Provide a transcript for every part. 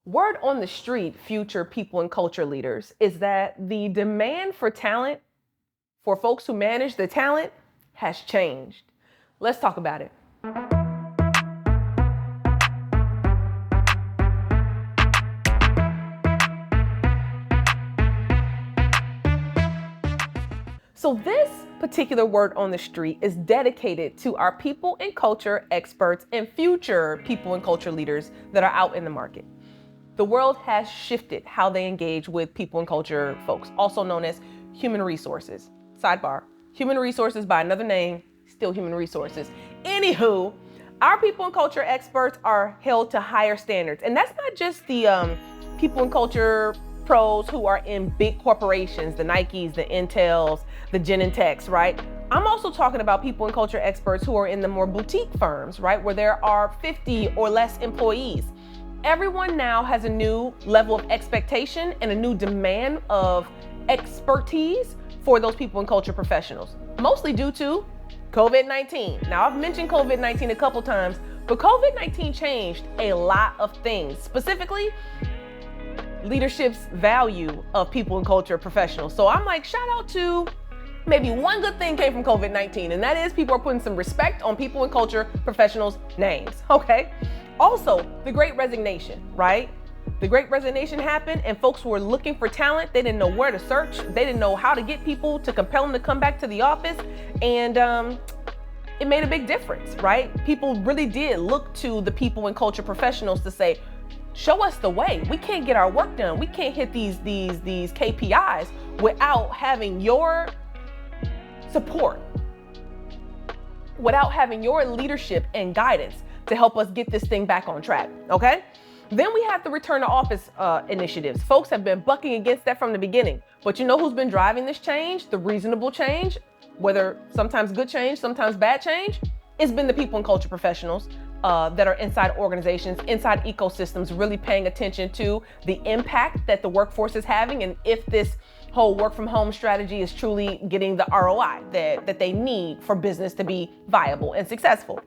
Word on the street, future people and culture leaders, is that the demand for talent, for folks who manage the talent, has changed. Let's talk about it. So this particular word on the street is dedicated to our people and culture experts and future people and culture leaders that are out in the market. The world has shifted how they engage with people and culture folks, also known as human resources. Sidebar, human resources by another name, still human resources. Anywho, our people and culture experts are held to higher standards. And that's not just the people and culture pros who are in big corporations, the Nikes, the Intels, the Genentechs, right? I'm also talking about people and culture experts who are in the more boutique firms, right? Where there are 50 or less employees. Everyone now has a new level of expectation and a new demand of expertise for those people and culture professionals, mostly due to COVID-19. Now, I've mentioned COVID-19 a couple times, but COVID-19 changed a lot of things, specifically leadership's value of people and culture professionals. So I'm like, shout out to maybe one good thing came from COVID-19, and that is people are putting some respect on people and culture professionals' names, okay? Also, the Great Resignation, right? The Great Resignation happened and folks were looking for talent. They didn't know where to search. They didn't know how to get people to compel them to come back to the office. And it made a big difference, right? People really did look to the people and culture professionals to say, show us the way. We can't get our work done. We can't hit these KPIs without having your support, without having your leadership and guidance to help us get this thing back on track, okay? Then we have the return to office initiatives. Folks have been bucking against that from the beginning. But you know who's been driving this change, the reasonable change, whether sometimes good change, sometimes bad change? It's been the people and culture professionals that are inside organizations, inside ecosystems, really paying attention to the impact that the workforce is having and if this whole work from home strategy is truly getting the ROI that they need for business to be viable and successful.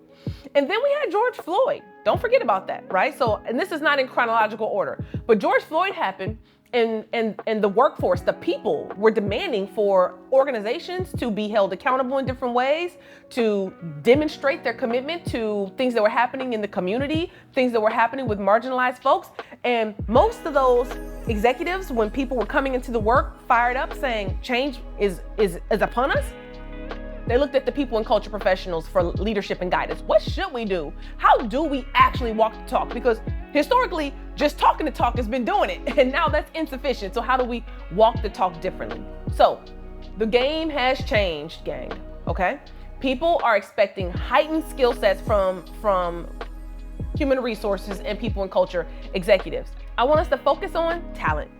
And then we had George Floyd. Don't forget about that, right? So, and this is not in chronological order, but George Floyd happened and the workforce, the people were demanding for organizations to be held accountable in different ways, to demonstrate their commitment to things that were happening in the community, things that were happening with marginalized folks. And most of those executives, when people were coming into the work fired up saying change is upon us, they looked at the people and culture professionals for leadership and guidance. What should we do? How do we actually walk the talk? Because historically, just talking the talk has been doing it, and now that's insufficient. So how do we walk the talk differently? So the game has changed, gang, okay? People are expecting heightened skill sets from human resources and people and culture executives. I want us to focus on talent.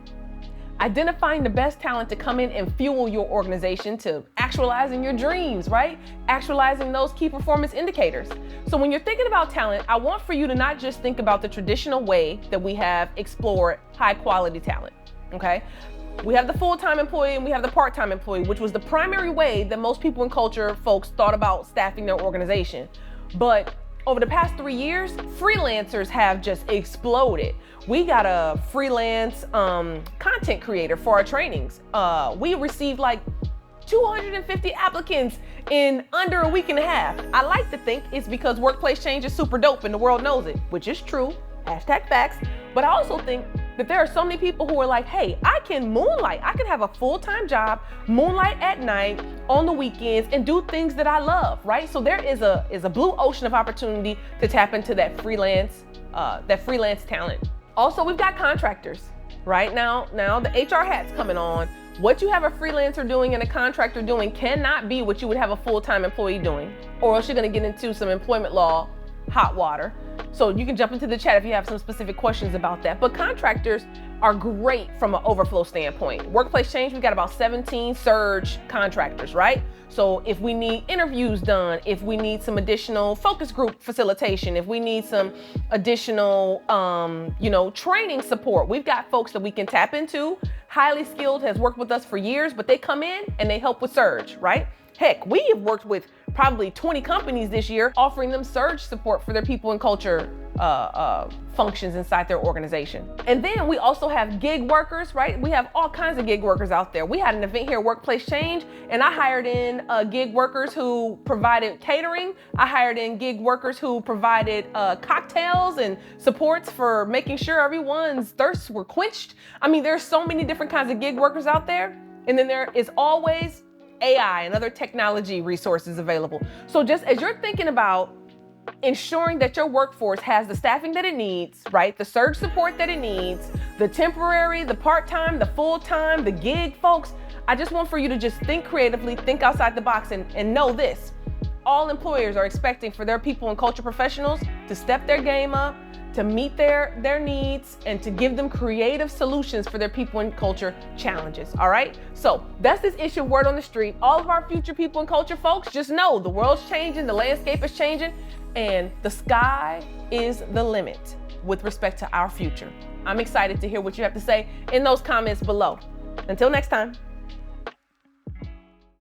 Identifying the best talent to come in and fuel your organization to actualizing your dreams, right? Actualizing those key performance indicators. So when you're thinking about talent, I want for you to not just think about the traditional way that we have explored high quality talent, okay? We have the full-time employee and we have the part-time employee, which was the primary way that most people in culture folks thought about staffing their organization. But over the past 3 years, freelancers have just exploded. We got a freelance content creator for our trainings. We received like 250 applicants in under a week and a half. I like to think it's because workplace change is super dope and the world knows it, which is true, #facts. But I also think that there are so many people who are like, hey, I can moonlight. I can have a full-time job, moonlight at night, on the weekends, and do things that I love, right? So there is a blue ocean of opportunity to tap into that freelance talent. Also, we've got contractors, right? Now the HR hat's coming on. What you have a freelancer doing and a contractor doing cannot be what you would have a full-time employee doing, or else you're gonna get into some employment law hot water. So you can jump into the chat if you have some specific questions about that. But contractors are great from an overflow standpoint. Workplace change, we got about 17 surge contractors, right? So if we need interviews done, if we need some additional focus group facilitation, if we need some additional, training support, we've got folks that we can tap into. Highly skilled, has worked with us for years, but they come in and they help with surge, right? Heck, we have worked with probably 20 companies this year offering them surge support for their people and culture functions inside their organization. And then we also have gig workers, right? We have all kinds of gig workers out there. We had an event here, Workplace Change, and I hired in gig workers who provided catering. I hired in gig workers who provided cocktails and supports for making sure everyone's thirsts were quenched. I mean, there's so many different kinds of gig workers out there. And then there is always AI and other technology resources available. So just as you're thinking about ensuring that your workforce has the staffing that it needs, right? The surge support that it needs, the temporary, the part-time, the full-time, the gig folks, I just want for you to just think creatively, think outside the box, and know this. All employers are expecting for their people and culture professionals to step their game up, to meet their needs, and to give them creative solutions for their people and culture challenges, all right? So that's this issue of word on the street. All of our future people and culture folks, just know the world's changing, the landscape is changing, and the sky is the limit with respect to our future. I'm excited to hear what you have to say in those comments below. Until next time.